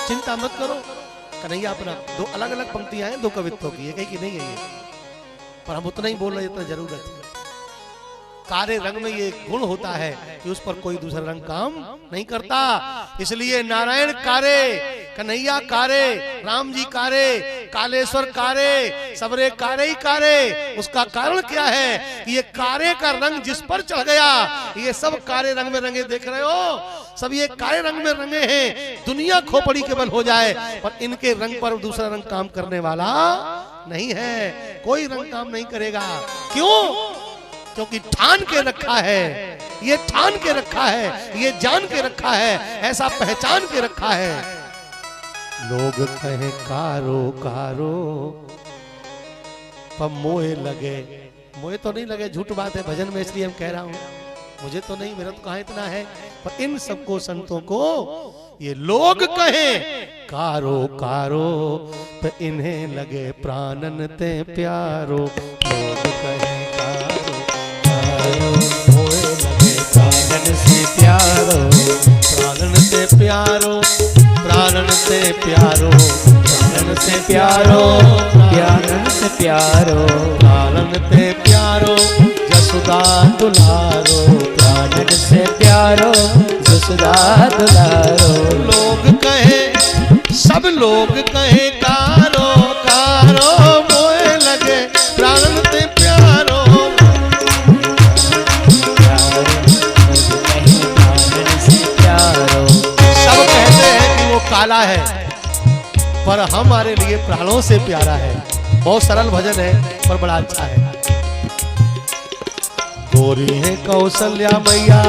चिंता मत करो। कन्हैया अपना दो अलग अलग पंक्तियां हैं, दो कवित्वों की, एक ही नहीं है ये, पर हम उतना ही बोल रहे जितना जरूरत है। काले रंग में ये गुण होता है कि उस पर कोई दूसरा रंग काम नहीं करता, इसलिए नारायण कारे, कन्हैया कारे, राम जी कारे, कालेश्वर कारे, सबरे कारे ही कारे। उसका कारण क्या है कि ये कारे का रंग जिस पर चढ़ गया, ये सब कारे रंग में रंगे, देख रहे हो, सब ये काले रंग में रंगे हैं। दुनिया खोपड़ी के बल हो जाए पर इनके रंग पर दूसरा रंग काम करने वाला नहीं है, कोई रंग काम नहीं करेगा। क्यों? क्योंकि ठान के रखा है, ये ठान के रखा है, ये जान के रखा है, ऐसा पहचान के रखा है। लोग कहे कारो कारो पर मोहे लगे, मोहे तो नहीं लगे, झूठ बात है भजन में, इसलिए हम कह रहा हूं, मुझे तो नहीं, मेरा तो कहां इतना है, पर इन सबको संतों को ये लोग कहे कारो कारो तो इन्हें लगे प्राणन ते प्यारो। लोग कहे मोहे लगे प्राणन से प्यारो, प्राणन से प्यारो, प्राणन से प्यारो, प्राणन से प्यारो, प्यारन से प्यारो, प्राणन से प्यारो, जसुदा दुलारो, प्राणन से प्यारो, जसुदा दुलारो। लोग कहे, सब लोग कहे कारो कारो मोहे लगे प्राणन से प्यारो। काला है पर हमारे लिए प्राणों से प्यारा है। बहुत सरल भजन है पर बड़ा अच्छा है। गोरी है कौशल्या मैया,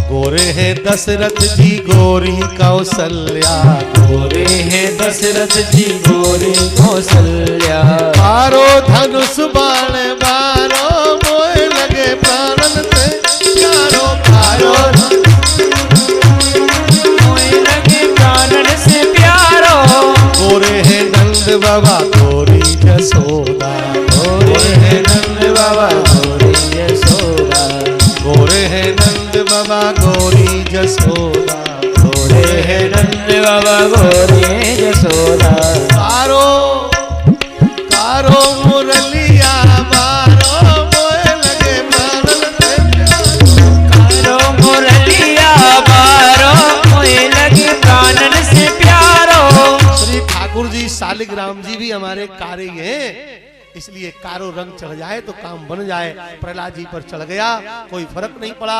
गोरे हैं दशरथ जी गोरी कौशल्या, गोरे हैं दशरथ जी गोरी कौशल्या। बारो धनुष बाण बारो मोहे लगे प्राणन से प्यारो, बारो गोरे है नंद बाबा गोरी यशोदा, गोरे है नंद बाबा गोरी यशोदा, गोरे है नंद बाबा गोरी यशोदा, गोरे है नंद बाबा गोरी यशोदा। कारो कारो मुरलिया बारो मोहे लगे प्राणन से प्यारो, कारो मुरलिया बारो मोहे लगे प्राणन से प्यारो। श्री ठाकुर जी शालिग्राम जी भी हमारे कार्य हैं, इसलिए कारो रंग चढ़ जाए तो काम बन जाए। प्रहलाद जी पर चढ़ गया, कोई फर्क नहीं पड़ा।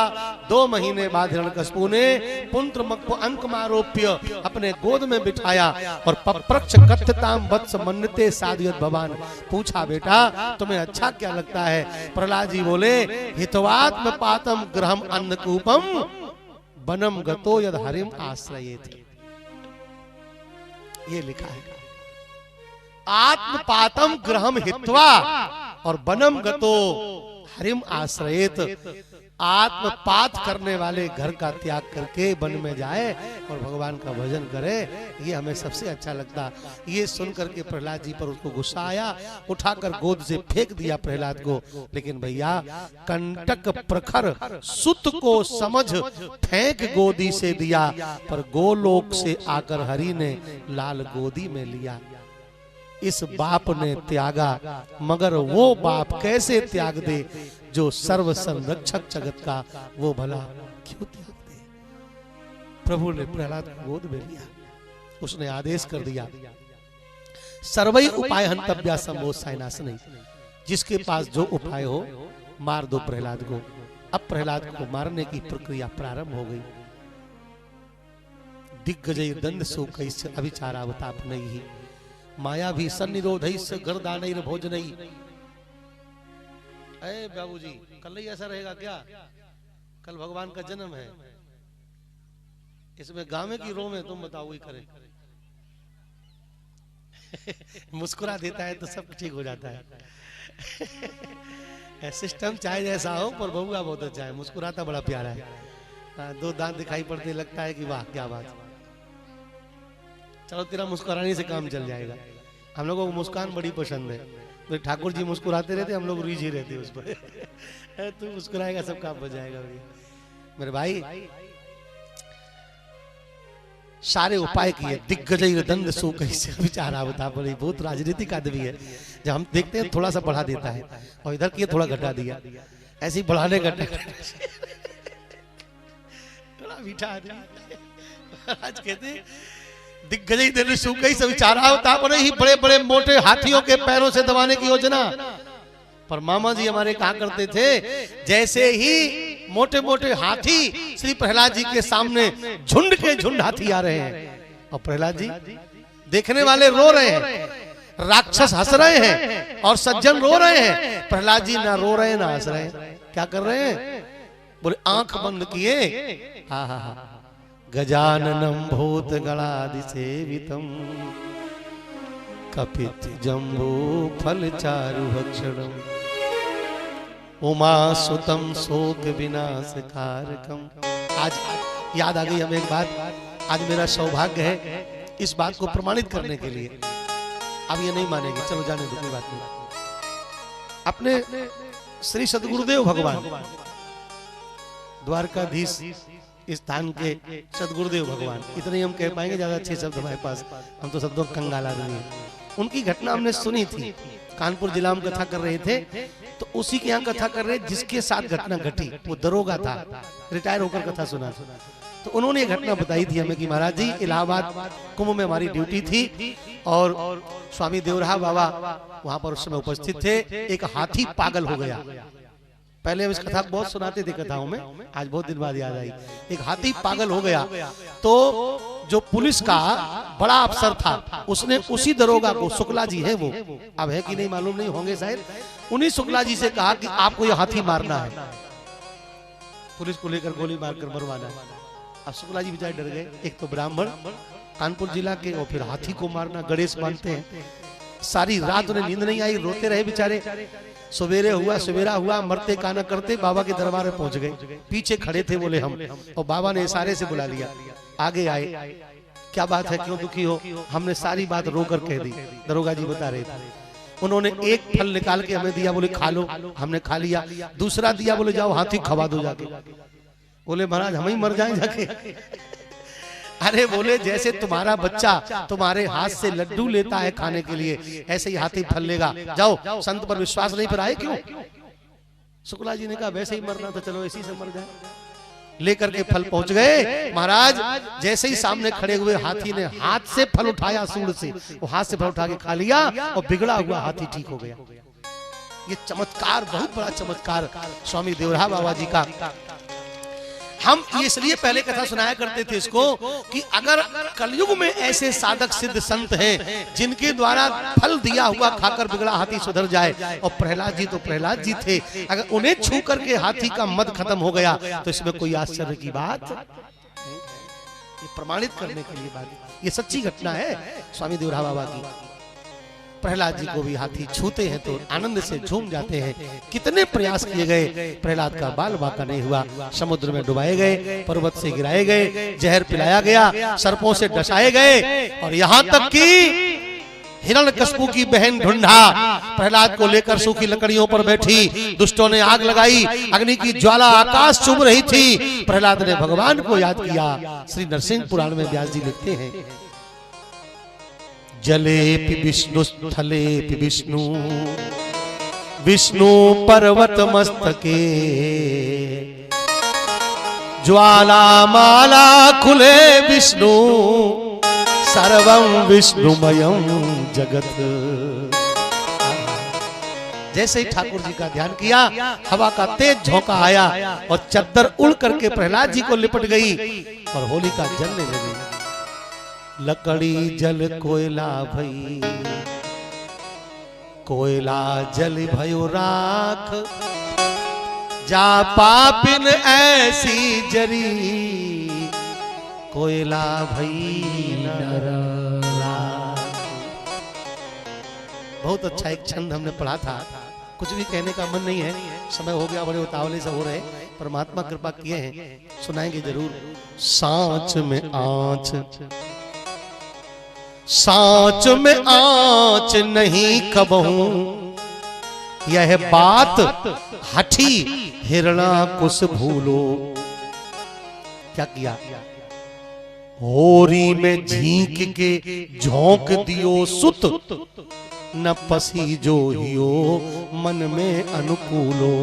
2 महीने बाद हिरण्यकशिपु ने पुंत्रमक को अंकमारोप्य अपने गोद में बिठाया और पप्रच्छ कथ्यताम वत्स मन्यते साधुयत भवान, पूछा बेटा तुम्हें अच्छा क्या लगता है? प्रहलाद जी बोले हितवात्म पातम ग्रहम अन्नकूपम वनम गतो यद हरिम आश्रयेत। ये लिखा है आत्मपातम ग्रहम हित्वा और वनम गतो हरिम आश्रयेत। आत्मपात करने वाले घर का त्याग करके वन में जाए और भगवान का भजन करे, ये हमें सबसे अच्छा लगता। ये सुन करके प्रहलाद जी पर उसको गुस्सा आया, उठाकर गोद से फेंक दिया प्रहलाद को। लेकिन भैया कंटक प्रखर सुत को समझ फेंक गोदी से दिया, पर गोलोक से आकर हरि ने लाल गोदी में लिया। इस बाप ने त्यागा, मगर वो बाप कैसे त्याग दे जो सर्व संरक्षक जगत का, वो भला क्यों त्याग दे? प्रभु ने प्रहलाद को गोद में लिया, उसने आदेश कर दिया सर्वै उपाय हंतव्या संबोध साइनास नहीं, जिसके पास जो उपाय हो मार दो प्रहलाद को। अब प्रहलाद को मारने की प्रक्रिया प्रारंभ हो गई। दिग्गजय दंड शोकैश्च अभिचारावताप नहीं, माया भी सन्निरोधैश्च गर्दानैर भोजनैः। अरे बाबूजी कल ही ऐसा रहेगा क्या? कल भगवान का जन्म है, इसमें गावे की रो में तुम बताओ वही करें। मुस्कुरा देता है तो सब ठीक हो जाता है। सिस्टम चाहे जैसा हो पर बबुआ बहुत अच्छा है, मुस्कुराता बड़ा प्यारा है। 2 दांत दिखाई पड़ते लगता है कि वाह क्या बात। चलो तेरा मुस्कुराने से काम चल जाएगा। हम लोगों को मुस्कान बड़ी पसंद है, तो ठाकुर जी मुस्कुराते रहते, हम लोग रीझ ही रहते उस पर। तू मुस्कुराएगा सब काम हो जाएगा। मेरे भाई सारे उपाय किए, दिग्गजय दंड सो कैसे विचारा बता, बड़ी बहुत राजनीतिक आदमी है। जब हम देखते हैं थोड़ा सा बढ़ा देता है, और इधर किए थोड़ा घटा दिया, ऐसे ही बढ़ाने घटा थोड़ा मीठा आदमी। आज कहते दिग्गजय दंड सो कैसे विचारा बता, बड़े ही बड़े बड़े मोटे हाथियों के पैरों से दबाने की योजना। पर मामा जी हमारे कहा करते थे, जैसे ही मोटे मोटे हाथी श्री प्रहलाद जी के सामने झुंड के झुंड हाथी आ रहे हैं, और प्रहलाद जी देखने वाले रो रहे हैं, राक्षस हंस रहे हैं और सज्जन रो रहे हैं। प्रहलाद जी ना रो रहे ना हंस रहे हैं, क्या कर रहे हैं? बोले आंख बंद किए, हा हा हा, गजाननम भूत गणादि सेवितम कपित जम्बू फल चारु भक्षणम उमा सुतम शोक विनाश कारकम। आज याद आ गई हमें एक बात, आज मेरा सौभाग्य है इस बात को प्रमाणित करने के लिए। अब ये नहीं मानेंगे, चलो जाने दो, कोई बात नहीं। अपने श्री सदगुरुदेव भगवान द्वारकाधीश स्थान के सदगुरुदेव भगवान, इतने हम कह पाएंगे, ज्यादा अच्छे शब्द हमारे पास, हम तो शब्दों कंगाल आदमी हैं। उनकी घटना हमने सुनी थी, कानपुर जिला में कथा कर रहे थे, तो उसी के यहाँ कथा कर रहे, जिसके साथ घटना घटी वो दरोगा था, रिटायर होकर कथा सुना। तो उन्होंने ये घटना बताई थी हमें कि महाराज जी इलाहाबाद कुंभ में हमारी ड्यूटी थी, और स्वामी देवराहा बाबा वहां पर उस समय उपस्थित थे। एक हाथी पागल हो गया, पहले हम इस कथा बहुत सुनाते थे कथाओं में, आज बहुत दिन बाद याद आई। एक हाथी पागल हो गया, तो जो पुलिस का बड़ा अफसर था उसने उसी दरोगा को, शुक्ला जी है वो, अब है कि नहीं मालूम नहीं, होंगे शायद, उन्हीं शुक्ला जी से कहा कि आपको ये हाथी मारना है, पुलिस को लेकर गोली मारकर मरवाना है। अब शुक्ला जी बेचारे डर गए, एक तो ब्राह्मण कानपुर जिला के, और फिर हाथी को मारना, गणेश मानते हैं। सारी रात उन्हें नींद नहीं आई, रोते रहे बेचारे। सवेरा हुआ, मरते का न करते बाबा के दरबार में पहुंच गए। पीछे खड़े थे बोले हम, और बाबा ने इशारे से बुला लिया, आगे आए। क्या बात है, क्यों दुखी हो? हमने सारी बात रो कर कह दी, दरोगा जी बता रहे थे। उन्होंने एक फल निकाल के हमें दिया, बोले खा लो, हमने खा लिया। दूसरा दिया, बोले जाओ हाथी खवा दो जाके। बोले महाराज हम ही मर जाएं जाके। अरे बोले जैसे तुम्हारा बच्चा तुम्हारे हाथ से लड्डू लेता है खाने के लिए, ऐसे ही हाथी फल लेगा, जाओ। संत पर विश्वास नहीं पर आए क्यों? शुक्ला जी ने कहा वैसे ही मरना था, चलो इसी से मर जाए। लेकर के फल पहुंच गए महाराज। जैसे ही सामने खड़े हुए हाथी ने हाथ से फल उठाया, सूंड से वो हाथ से फल उठा के खा लिया, और बिगड़ा हुआ हाथी ठीक हो गया। ये चमत्कार, बहुत बड़ा चमत्कार स्वामी देवराहा बाबा जी का। हम इसलिए पहले कथा सुनाया करते थे इसको, कि अगर कलयुग में ऐसे साधक सिद्ध संत हैं जिनके द्वारा फल दिया हुआ खाकर बिगड़ा हाथी सुधर जाए, और प्रहलाद जी तो प्रहलाद जी थे, अगर उन्हें छू करके हाथी का मद खत्म हो गया तो इसमें कोई आश्चर्य की बात, ये प्रमाणित करने के लिए बात, ये सच्ची घटना है स्वामी देवराहा बाबा की। प्रहलाद जी को भी हाथी छूते हैं तो आनंद से झूम जाते हैं। कितने प्रयास किए गए, प्रहलाद का बाल बाका नहीं हुआ। समुद्र में डुबाए गए, पर्वत से गिराए गए, जहर पिलाया गया, सर्पों से डसाए गए, और यहाँ तक कि हिरण्यकश्यप की बहन ढूंढा प्रहलाद को लेकर सूखी लकड़ियों पर बैठी, दुष्टों ने आग लगाई, अग्नि की ज्वाला आकाश चुभ रही थी। प्रहलाद ने भगवान को याद किया। श्री नरसिंह पुराण में व्यास जी लिखते हैं, जलेपि विष्णु स्थलेपि विष्णु, विष्णु पर्वत मस्तके, ज्वाला माला खुले विष्णु, सर्वं विष्णुमयं जगत। जैसे ही ठाकुर जी का ध्यान किया, हवा का तेज झोंका आया और चद्दर उड़ करके प्रहलाद जी को लिपट गई और होलिका जलने लगी। लकड़ी जल कोयला भई, कोयला जल भयो राख, जा पापिन ऐसी जरी, कोयला भई नर। बहुत अच्छा एक छंद हमने पढ़ा था, कुछ भी कहने का मन नहीं है, समय हो गया, बड़े उतावले से हो रहे, परमात्मा कृपा किए हैं, सुनाएंगे जरूर। सांच में आंच, सांच में आंच नहीं कबहूं, यह बात हठी हिरणाकुश भूलो। क्या किया? होरी में झींक के झोंक दियो सुत, न पसी जो हियो मन में अनुकूलो।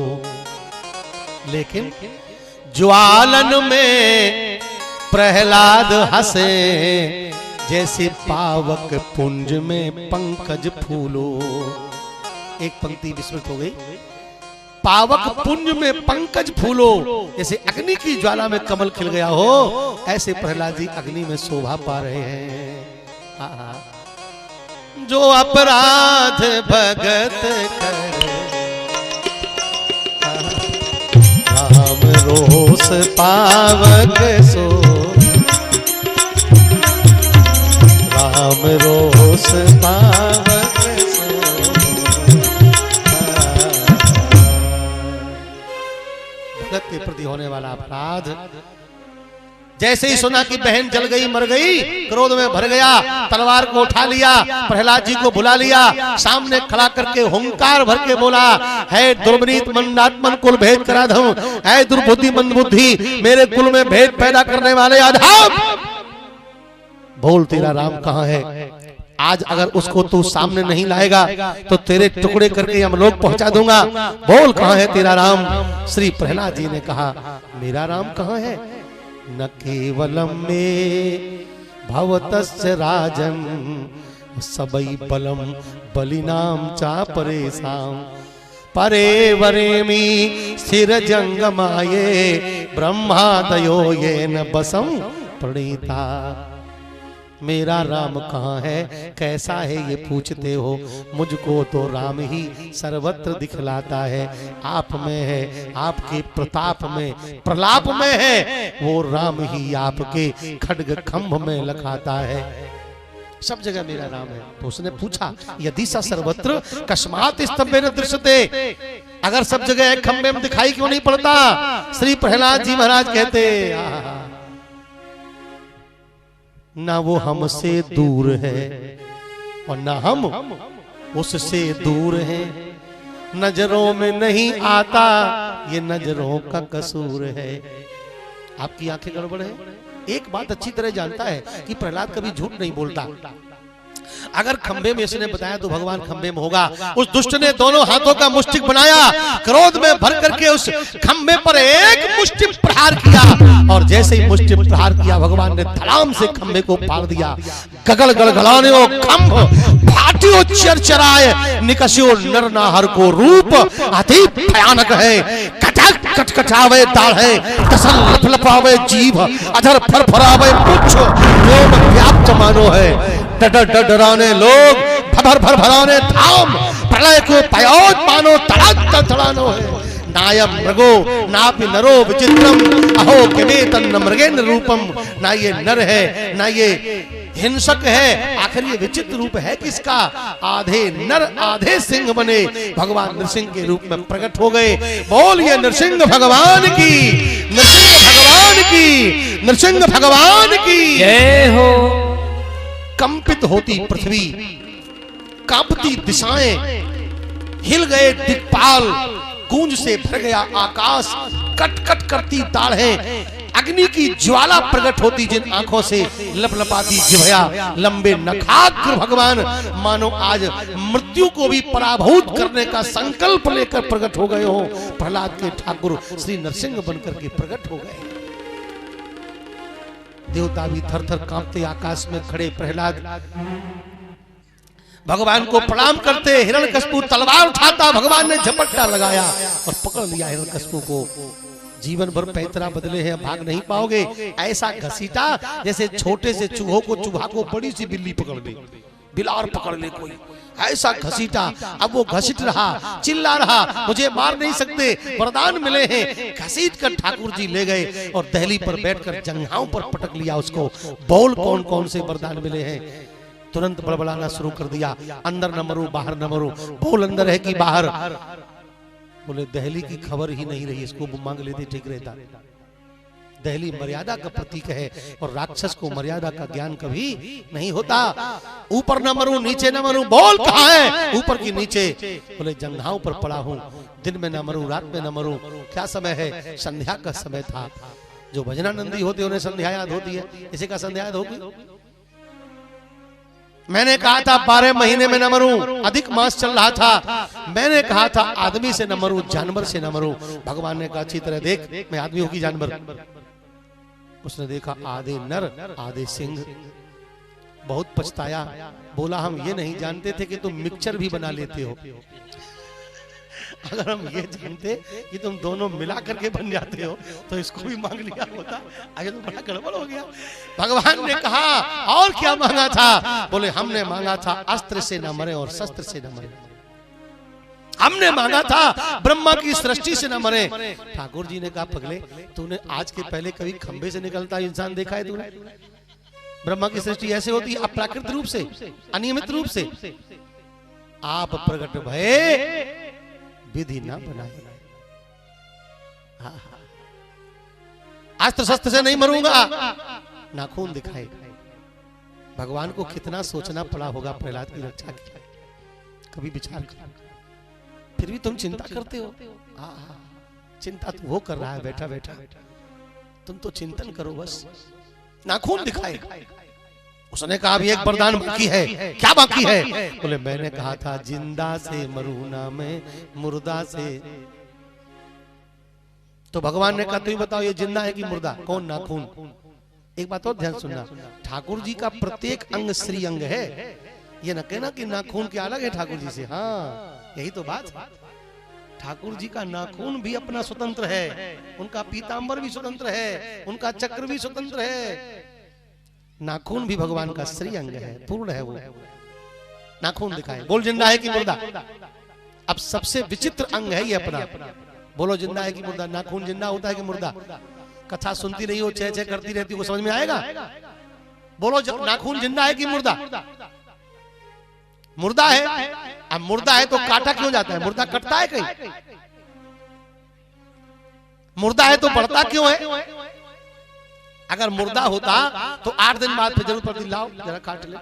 लेकिन ज्वालन में प्रहलाद हंसे, जैसे पावक पुंज में पंकज फूलो। एक पंक्ति विस्मृत हो गई। पावक पुंज में पंकज फूलो, जैसे अग्नि की ज्वाला में कमल खिल गया हो, ऐसे प्रहलाद जी अग्नि में शोभा पा रहे हैं। जो अपराध भगत करे, राम रोष पावक सो, राम रोष पावक सो। भगत के प्रति होने वाला अपराध। जैसे ही सुना कि बहन जल गई, मर गई, क्रोध में भर गया, तलवार को उठा लिया, प्रहलाद जी को बुला लिया, सामने खड़ा करके हुंकार भर के बोला, है दुर्विनीत मंदात्मन कुल भेद करा दूं, है दुर्बुद्धि मंदबुद्धि, मेरे कुल में भेद पैदा करने वाले अधम, बोल तेरा राम कहाँ है? आज अगर उसको तू सामने नहीं लाएगा तो तेरे टुकड़े करके हम लोग पहुंचा दूंगा। बोल कहाँ है तेरा राम? श्री प्रहलाद जी ने कहा, मेरा राम कहाँ है? न केवलम में भवतस्य राजन, सबई बलम बलिनाम चा परेशान, परे वरेमी स्थिर जंगमाये, ब्रह्मादयो ये न बसम प्रणीता। मेरा राम कहाँ है, कैसा है ये पूछते हो, मुझको तो राम ही सर्वत्र दिखलाता है। आप में है, आपके प्रताप में, प्रलाप में है, वो राम ही आपके खड्ग खंभ में लखाता है। सब जगह मेरा राम है। तो उसने पूछा, यदि सा सर्वत्र कस्मात स्तंभेन दृश्यते, अगर सब जगह एक खंभे में दिखाई क्यों नहीं पड़ता? श्री प्रहलाद जी महाराज कहते, ना वो हमसे दूर है और ना हम उससे दूर हैं, नजरों में नहीं आता, ये नजरों का कसूर है। आपकी आंखें गड़बड़ है। एक बात अच्छी तरह जानता है कि प्रहलाद कभी झूठ नहीं बोलता। अगर खंबे में इसने बताया तो भगवान खंबे में होगा। उस दुष्ट ने दोनों हाथों का मुष्टिक बनाया, क्रोध में भर करके उस खंबे पर एक मुष्टि प्रहार किया, और जैसे ही मुष्टि प्रहार किया भगवान ने धड़ाम से खंबे को फाड़ दिया। गगल गलगलाने ओ खंभ फाटियो चरचराए, निकसियो नर नाहर को रूप अति भयानक है। कटक कटकटावे दाढ़े, टसल लपलपावे जीभ, अधर फरफरावे पुच्छ, व्योम व्याप्त मानो है। डराने लोग, भर भराने धाम, प्रलय को पयोज मानो, तड़क तड़ानो है। नायम मृगो नापि नरो विचित्रम, अहो किमे तन्न मृगेन्द्र रूपम। ना ये नर है ना ये हिंसक है, आखिर ये विचित्र रूप है किसका? आधे नर आधे सिंह बने भगवान नरसिंह के रूप में प्रकट हो गए। बोलिए नरसिंह भगवान की, नरसिंह भगवान की, नरसिंह भगवान की जय हो। कंपित होती पृथ्वी, कांपती दिशाएं, हिल गए दिक्पाल, गूंज से भर गया आकाश, कट करती दाढ़ें, अग्नि की ज्वाला प्रकट होती जिन आंखों से, लपलपाती जिह्वा, लंबे नखाग्र भगवान मानो आज मृत्यु को भी पराभूत करने का संकल्प लेकर प्रकट हो गए हो। प्रहलाद के ठाकुर श्री नरसिंह बनकर के प्रकट हो गए। देवता भी थर थर कांपते आकाश में खड़े प्रहलाद भगवान को प्रणाम करते। हिरण्यकशिपु तलवार उठाता, भगवान ने झपट्टा लगाया और पकड़ लिया हिरण्यकशिपु को। जीवन भर पैतरा बदले हैं, भाग नहीं पाओगे। ऐसा घसीटा जैसे छोटे से चूहों को चूहा को बड़ी सी बिल्ली पकड़ ले, बिलार पकड़ ले कोई, ऐसा घसीटा। अब वो घसीट रहा, चिल्ला रहा, मुझे मार नहीं सकते, वरदान मिले हैं। घसीट कर ठाकुर जी ले गए और दहली पर बैठकर जंघाओं पर पटक लिया उसको। बोल कौन कौन से वरदान मिले हैं? तुरंत बड़बड़ाना शुरू कर दिया, अंदर न मरूं बाहर न मरूं। बोल अंदर है कि बाहर? बोले दहली की खबर ही नहीं रही, इसको मांग लेते ठीक रहता। दहली मर्यादा का प्रतीक है और राक्षस को मर्यादा का ज्ञान कभी नहीं होता। ऊपर न मरूं नीचे न मरूं, बोल कहाँ है? ऊपर की नीचे। बोले जंघाओं पर पड़ा हूं, दिन में न मरूं रात में न मरूं। क्या समय है? संध्या का समय था। जो भजनानंदी होते उन्हें संध्या याद होती है, इसी का संध्या याद होगी। मैंने कहा था 12 महीने में न मरूं, अधिक मास चल रहा था। मैंने कहा था आदमी से न मरूं, जानवर से न मरूं। भगवान ने कहा अच्छी तरह देख, मैं आदमी हूं कि जानवर। उसने देखा आधे नर आधे सिंह। बहुत पछताया, बोला हम ये नहीं जानते थे कि तुम मिक्सचर भी बना लेते हो। अगर हम ये जानते कि तुम दोनों मिला करके बन जाते हो तो इसको भी मांग लिया होता। आगे तो बड़ा गड़बड़ हो गया। भगवान ने कहा और क्या मांगा था? बोले हमने मांगा था अस्त्र से न मरे और शस्त्र से न मरे। हमने मांगा था ब्रह्मा की सृष्टि से न मरे। ठाकुर जी ने कहा पगले, तूने आज के पहले कभी खंबे से निकलता इंसान देखा है तूने? ब्रह्मा की सृष्टि ऐसे होती है अप्राकृत रूप से, अनियमित रूप से। आप प्रकट भये विधि ना बनाए। अस्त्र शस्त्र से नहीं मरूंगा, नाखून दिखाए। भगवान को कितना सोचना पड़ा होगा प्रहलाद की रक्षा के लिए, कभी विचार कर। फिर भी तुम चिंता करते हो। चिंता तो वो कर रहा है बैठा बैठा, तुम तो चिंतन करो बस। नाखून दिखाए। उसने कहा अभी एक वरदान बाकी है। क्या बाकी है? बोले मैंने कहा था जिंदा से मरूं ना मैं, मुर्दा से। तो भगवान ने कहा तुम बताओ ये जिंदा है कि मुर्दा? कौन? नाखून। एक बात और ध्यान सुनना, ठाकुर जी का प्रत्येक अंग श्री अंग है। ये न कहना कि नाखून के अलग है ठाकुर जी से। हाँ, यही तो बात है। ठाकुर जी का नाखून भी अपना स्वतंत्र है, उनका पीतांबर भी स्वतंत्र है, उनका चक्र भी स्वतंत्र है। नाखून भी भगवान का श्री अंग है, पूर्ण है वो। नाखून दिखाए। बोल जिंदा है कि मुर्दा? अब सबसे विचित्र अंग है ये अपना। बोलो जिंदा है कि मुर्दा? नाखून जिंदा होता है कि मुर्दा? कथा सुनती नहीं हो, चह चह करती रहती हो, समझ में आएगा? बोलो नाखून जिंदा है कि मुर्दा? मुर्दा है। अब मुर्दा है तो काटा क्यों जाता है? मुर्दा कटता है कहीं? मुर्दा है तो बढ़ता क्यों है? अगर मुर्दा होता तो 8 दिन बाद फिर जरूर पड़ती लाओ जरा काट ले।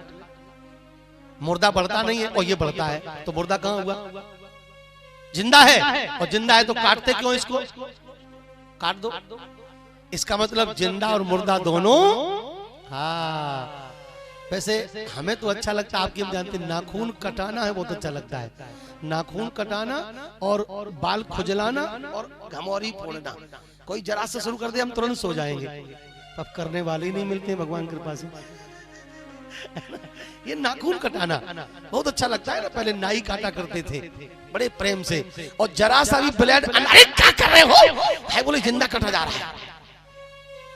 मुर्दा बढ़ता नहीं है और ये बढ़ता है, तो मुर्दा कहां हुआ? जिंदा है और जिंदा है तो काटते क्यों इसको? काट दो। इसका मतलब जिंदा और मुर्दा दोनों। हाँ, वैसे हमें तो अच्छा लगता है, आपकी हम जानते हैं नाखून कटाना है बहुत अच्छा लगता है। नाखून कटाना और बाल खुजलाना और घमौरी फोड़ना, कोई जरा से शुरू कर दे हम तुरंत सो जाएंगे। अब करने वाले ही नहीं मिलते भगवान की कृपा से। ये नाखून कटाना बहुत अच्छा लगता है ना। पहले नाई काटा करते थे बड़े प्रेम से, और जरा सा भी ब्लेड, अरे क्या कर रहे हो? है बोले जिंदा कटा जा रहा है।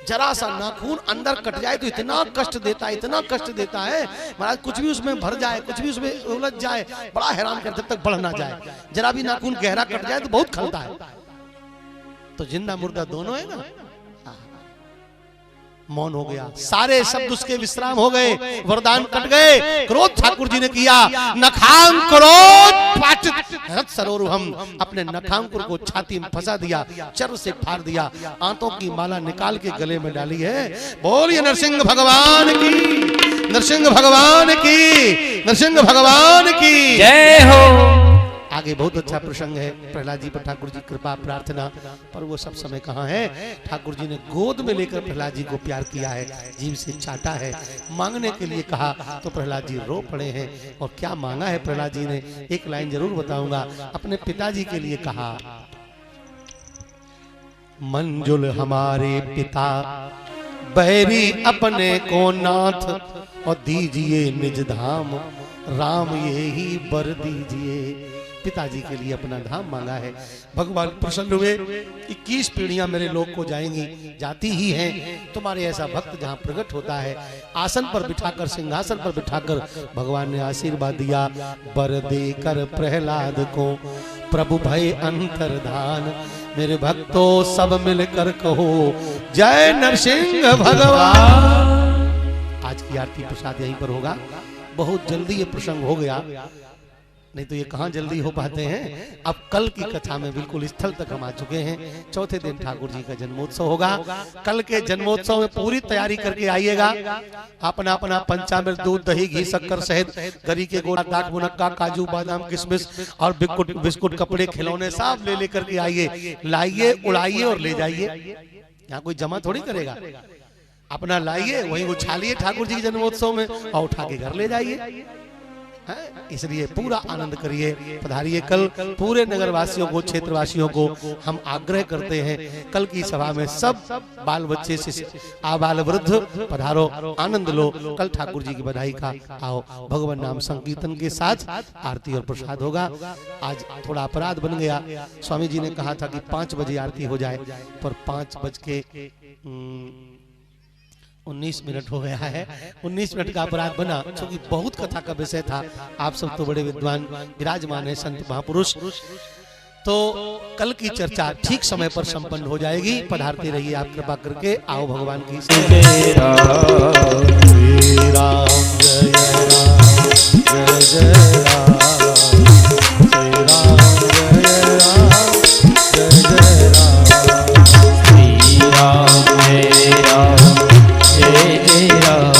जरा सा नाखून अंदर कट जाए तो इतना कष्ट देता है, इतना कष्ट देता है महाराज। कुछ भी उसमें भर जाए, कुछ भी उसमें उलझ जाए, बड़ा हैरान कर जब तक बढ़ ना जाए। जरा भी नाखून गहरा कट जाए तो बहुत खलता है। तो जिंदा मुर्दा दोनों है ना। मौन हो गया, सारे शब्द उसके विश्राम हो गए, वरदान कट गए। क्रोध ठाकुर जी ने किया, नखांग क्रोध पाचित सरोवर, हम अपने नखांकुर को छाती में फंसा दिया, चर से फाड़ दिया, आंतों की माला निकाल के गले में डाली है। बोलिए नरसिंह भगवान की, नरसिंह भगवान की, नरसिंह भगवान की जय हो। आगे बहुत अच्छा प्रसंग है प्रहलाद जी पर ठाकुर जी कृपा प्रार्थना, पर वो सब समय कहाँ है। ठाकुर जी ने गोद में लेकर प्रहलाद जी को प्यार किया है, जीव से चाटा है। मांगने के लिए कहा तो प्रहलाद जी रो पड़े हैं। और क्या मांगा है प्रहलाद जी ने, एक लाइन जरूर बताऊंगा। अपने पिताजी के लिए कहा, मंजुल हमारे पिता बैरी अपने को नाथ, और दीजिए निज धाम राम यही बर दीजिए। पिताजी के लिए अपना धाम मांगा है। भगवान प्रसन्न हुए। 21 पीढ़ियां मेरे लोग को जाएंगी, जाती ही हैं। तुम्हारे ऐसा भक्त जहां प्रकट होता है, आसन पर बिठाकर, सिंहासन पर बिठाकर भगवान ने आशीर्वाद दिया। बर देकर प्रहलाद को प्रभु भय अंतर्धान, मेरे भक्तों सब मिलकर कहो जय नरसिंह भगवान। आज की आरती प्रसाद यहीं पर होगा। बहुत जल्दी ये प्रसंग हो गया, नहीं तो ये कहाँ जल्दी हो पाते हैं। अब कल की कथा में बिल्कुल स्थल तक हम आ चुके हैं। चौथे दिन ठाकुर जी का जन्मोत्सव होगा। कल के जन्मोत्सव में पूरी तैयारी करके आइएगा। अपना अपना पंचामृत, दूध, दही, घी, शक्कर सहित गरी के गोला, दाक, मुनक्का, काजू, बादाम, किशमिश और बिस्कुट, कपड़े, खिलौने सब ले लेकर के आइए। लाइए, उड़ाइए और ले जाइए। यहाँ कोई जमा थोड़ी करेगा, अपना लाइए वहीं उछालिए ठाकुर जी के जन्मोत्सव में और उठा के घर ले जाइए। इसलिए पूरा आनंद करिए, पधारिए। कल पूरे नगरवासियों को, क्षेत्रवासियों को हम आग्रह करते हैं, कल की सभा में सब बाल बच्चे से आबाल वृद्ध पधारो, आनंद लो। कल ठाकुर जी की बधाई का आओ, भगवान नाम संकीर्तन के साथ आरती और प्रसाद होगा। आज थोड़ा अपराध बन गया, स्वामी जी ने कहा था कि 5 बजे आरती हो जाए, पर 5:19 हो गया है। 19 मिनट का अपराध बना, क्योंकि बहुत कथा का विषय था। आप सब तो बड़े विद्वान विराजमान है, संत महापुरुष। तो कल की चर्चा ठीक समय पर संपन्न हो जाएगी। पधारते रहिए आप कृपा करके। आओ भगवान की जय राम श्री राम जय राम जय जय राम श्री राम जय राम जय जय राम श्री राम जय राम जय जय राम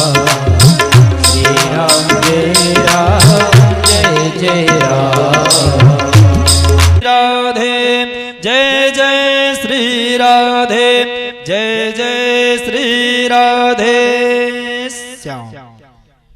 श्री राम जय राम जय जय राम। राधे जय जय श्री राधे जय जय श्री राधे।